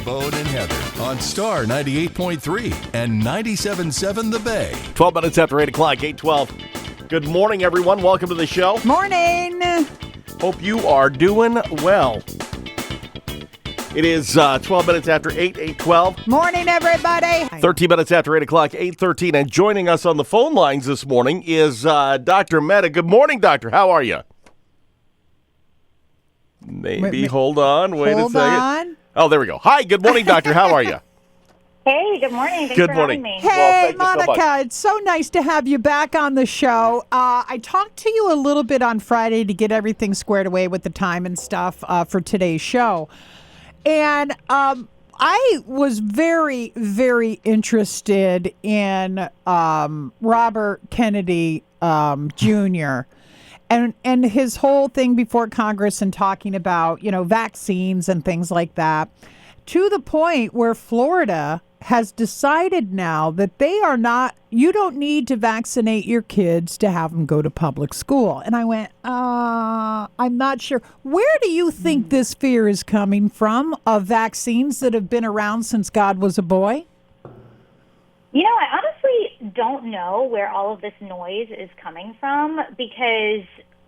T-Bone and Heather on Star 98.3 and 97.7 The Bay. 12 minutes after 8 o'clock, 8:12. Good morning, everyone. Welcome to the show. Morning. Hope you are doing well. It is 12 minutes after 8, 8:12. Morning, everybody. 13 minutes after 8 o'clock, 8:13. And joining us on the phone lines this morning is Dr. Mehta. Good morning, doctor. How are you? Maybe. Hold on. Wait a second. Oh, there we go. Hi. Good morning, doctor. How are you? Hey, good morning. Thanks Good for morning. having me. Hey, Well, thank you so Monica, it's so nice to have you back on the show. I talked to you a little bit on Friday to get everything squared away with the time and stuff for today's show. And I was very, very interested in Robert Kennedy Jr., and his whole thing before Congress and talking about, vaccines and things like that, to the point where Florida has decided now that you don't need to vaccinate your kids to have them go to public school. And I went, I'm not sure. Where do you think this fear is coming from of vaccines that have been around since God was a boy? I honestly don't know where all of this noise is coming from, because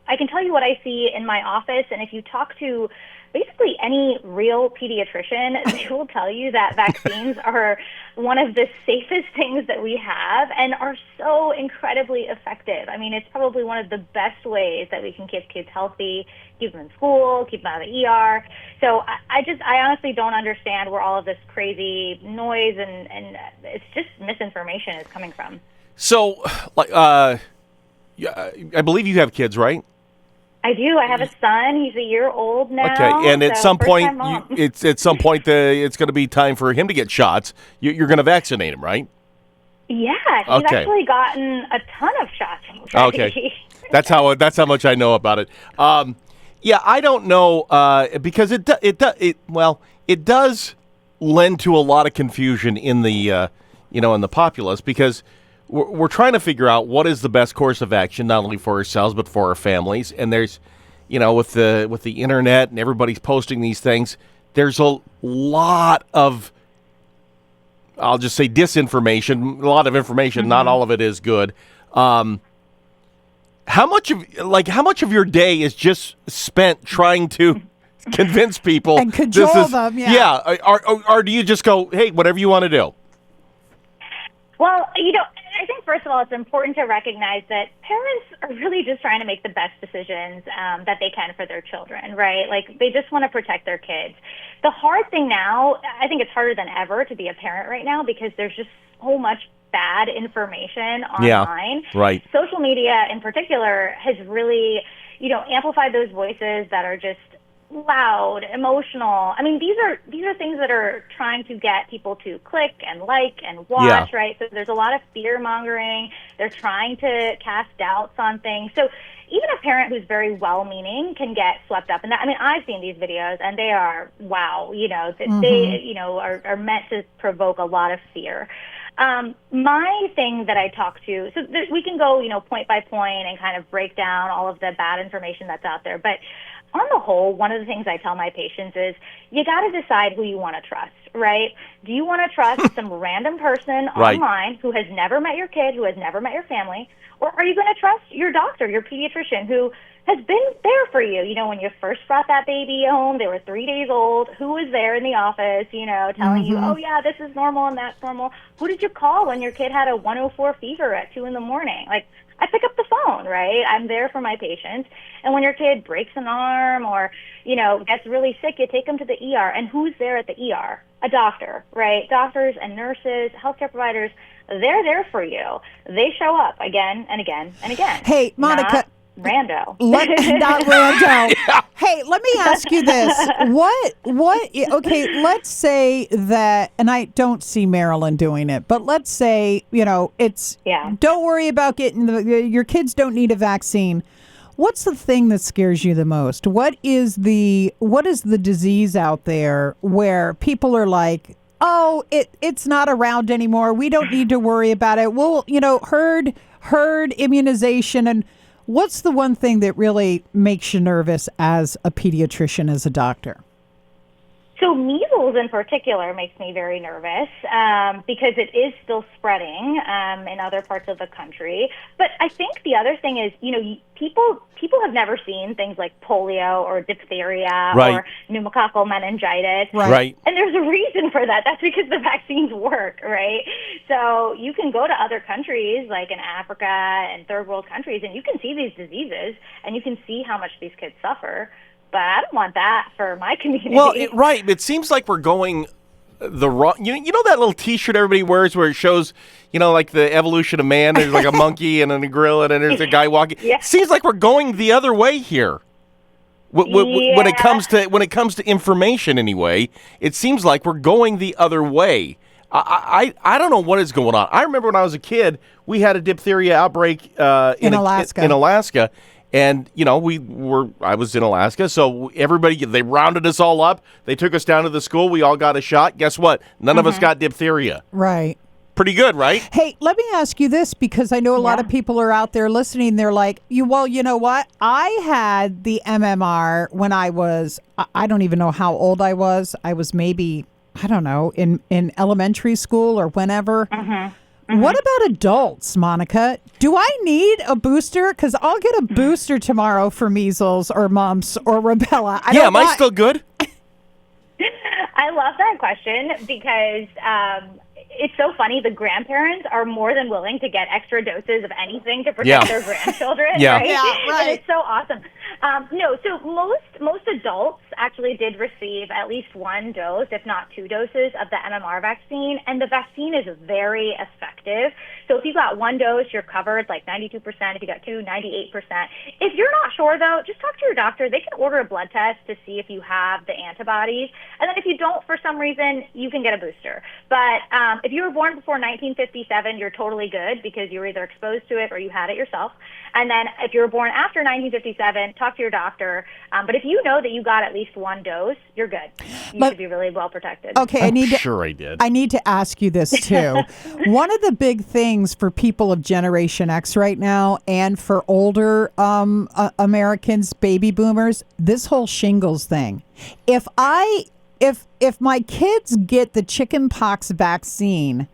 I can tell you what I see in my office, and if you talk to basically any real pediatrician, they will tell you that vaccines are one of the safest things that we have and are so incredibly effective. I mean, it's probably one of the best ways that we can keep kids healthy, keep them in school, keep them out of the ER. So I honestly don't understand where all of this crazy noise and it's just misinformation is coming from. So, I believe you have kids, right? I do. I have a son. He's a year old now. Okay, and at so some point, it's it's going to be time for him to get shots. You're going to vaccinate him, right? Yeah, he's actually gotten a ton of shots already. Okay, that's how much I know about it. I don't know because it does lend to a lot of confusion in the in the populace, because we're trying to figure out what is the best course of action, not only for ourselves but for our families. And there's, with the internet and everybody's posting these things, there's a lot of, I'll just say, disinformation. A lot of information, not all of it is good. How much of your day is just spent trying to convince people and cajole them? Yeah. Or do you just go, hey, whatever you want to do? Well, I think, first of all, it's important to recognize that parents are really just trying to make the best decisions that they can for their children, right? Like, they just want to protect their kids. The hard thing now, I think it's harder than ever to be a parent right now, because there's just so much bad information online. Yeah, right. Social media in particular has really, amplified those voices that are just loud, emotional. I mean, these are things that are trying to get people to click and like and watch, right? So there's a lot of fear mongering. They're trying to cast doubts on things. So even a parent who's very well-meaning can get swept up in that. I mean, I've seen these videos and they are, wow, they are meant to provoke a lot of fear. My thing that I talk to, so we can go, point by point and kind of break down all of the bad information that's out there. But on the whole, one of the things I tell my patients is you got to decide who you want to trust, right? Do you want to trust some random person online who has never met your kid, who has never met your family? Or are you going to trust your doctor, your pediatrician, who has been there for you? When you first brought that baby home, they were 3 days old. Who was there in the office, telling you, oh, yeah, this is normal and that's normal? Who did you call when your kid had a 104 fever at 2 in the morning? Like, I pick up the phone, right? I'm there for my patients. And when your kid breaks an arm or, gets really sick, you take them to the ER. And who's there at the ER? A doctor, right? Doctors and nurses, healthcare providers, they're there for you. They show up again and again and again. Hey, Monica. Not rando. Yeah. Hey, let me ask you this. Okay, let's say that, and I don't see Maryland doing it, but let's say, don't worry about getting your kids don't need a vaccine. What's the thing that scares you the most? What is the disease out there where people are like, oh, it's not around anymore. We don't need to worry about it. We'll, herd immunization. And what's the one thing that really makes you nervous as a pediatrician, as a doctor? So measles measles in particular makes me very nervous because it is still spreading in other parts of the country. But I think the other thing is, people have never seen things like polio or diphtheria or pneumococcal meningitis. Right. And there's a reason for that. That's because the vaccines work, right? So you can go to other countries, like in Africa and third world countries, and you can see these diseases, and you can see how much these kids suffer. But I don't want that for my community. Well, right. It seems like we're going the wrong. You know that little T-shirt everybody wears where it shows, like the evolution of man. There's like a monkey and a gorilla, and there's a guy walking. Yeah. It seems like we're going the other way here. When it comes to information, anyway, it seems like we're going the other way. I don't know what is going on. I remember when I was a kid, we had a diphtheria outbreak in Alaska. And, I was in Alaska, so they rounded us all up. They took us down to the school. We all got a shot. Guess what? None of us got diphtheria. Right. Pretty good, right? Hey, let me ask you this, because I know a lot of people are out there listening. They're like, you know what? I had the MMR when I was, I don't even know how old I was. I was maybe, I don't know, in elementary school or whenever. What about adults, Monica? Do I need a booster? Because I'll get a booster tomorrow for measles or mumps or rubella. Am I still good? I love that question because it's so funny. The grandparents are more than willing to get extra doses of anything to protect their grandchildren. Right? Yeah, right. And it's so awesome. So most adults actually did receive at least one dose, if not 2 doses, of the MMR vaccine, and the vaccine is very effective. So if you got 1 dose, you're covered like 92%. If you got 2, 98%. If you're not sure, though, just talk to your doctor. They can order a blood test to see if you have the antibodies, and then if you don't for some reason, you can get a booster. But if you were born before 1957, you're totally good because you were either exposed to it or you had it yourself. And then if you were born after 1957, talk to your doctor. But if you know that you got at least 1 dose, you're good. You should be really well protected. Okay, I did. I need to ask you this too. One of the big things for people of Generation X right now, and for older Americans, baby boomers, this whole shingles thing. If my kids get the chickenpox vaccine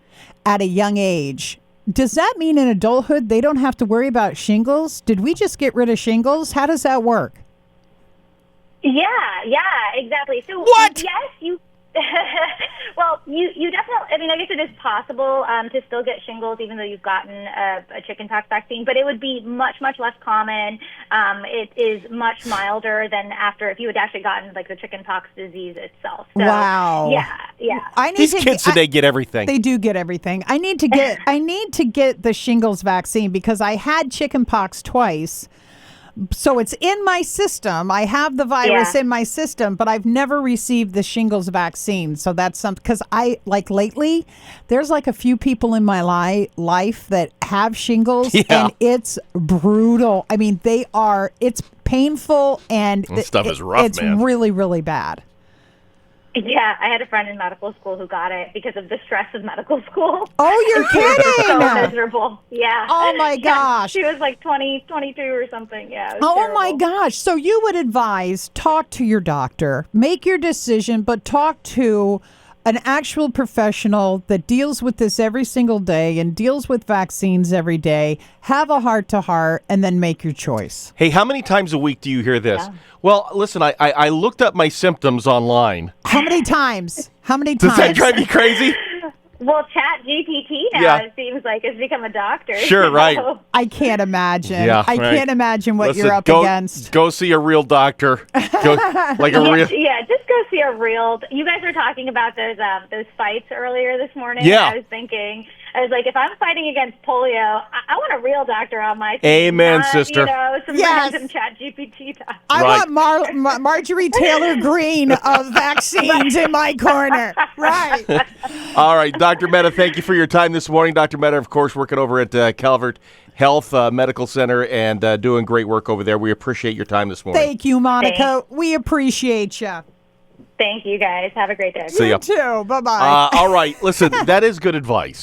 at a young age, does that mean in adulthood they don't have to worry about shingles? Did we just get rid of shingles? How does that work? Yeah, exactly. So what? Yes, you. Well, you definitely. I mean, I guess it is possible to still get shingles even though you've gotten a chickenpox vaccine, but it would be much less common. It is much milder than if you had actually gotten like the chickenpox disease itself. So, wow. Yeah. These kids today get everything. They do get everything. I need to get the shingles vaccine because I had chickenpox twice. So it's in my system. I have the virus in my system, but I've never received the shingles vaccine. So that's something, because lately, there's like a few people in my life that have shingles, and it's brutal. I mean, it's painful, and this stuff is rough, it's man. really, really bad. Yeah, I had a friend in medical school who got it because of the stress of medical school. Oh, you're kidding! So miserable. Yeah. Oh my gosh. She was like 22 or something. Yeah. It was Oh terrible. my gosh. So you would advise, talk to your doctor, make your decision, but talk to an actual professional that deals with this every single day and deals with vaccines every day. Have a heart-to-heart, and then make your choice. Hey, how many times a week do you hear this? Yeah. Well, listen, I looked up my symptoms online. How many times? Does that drive you crazy? Well, ChatGPT now, it seems like, has become a doctor. Sure, right. I can't imagine. Yeah, I can't imagine what Listen, you're up against. Go see a real doctor. Just go see a real. You guys were talking about those fights earlier this morning. Yeah. I was like, if I'm fighting against polio, I want a real doctor on my team. Amen, not, sister. Some random ChatGPT doctor. I want Marjorie Taylor Greene of vaccines in my corner. Right. All right, Dr. Mehta, thank you for your time this morning. Dr. Mehta, of course, working over at Calvert Health Medical Center and doing great work over there. We appreciate your time this morning. Thank you, Monica. Thanks. We appreciate you. Thank you, guys. Have a great day. See ya. You too. Bye-bye. All right. Listen, that is good advice.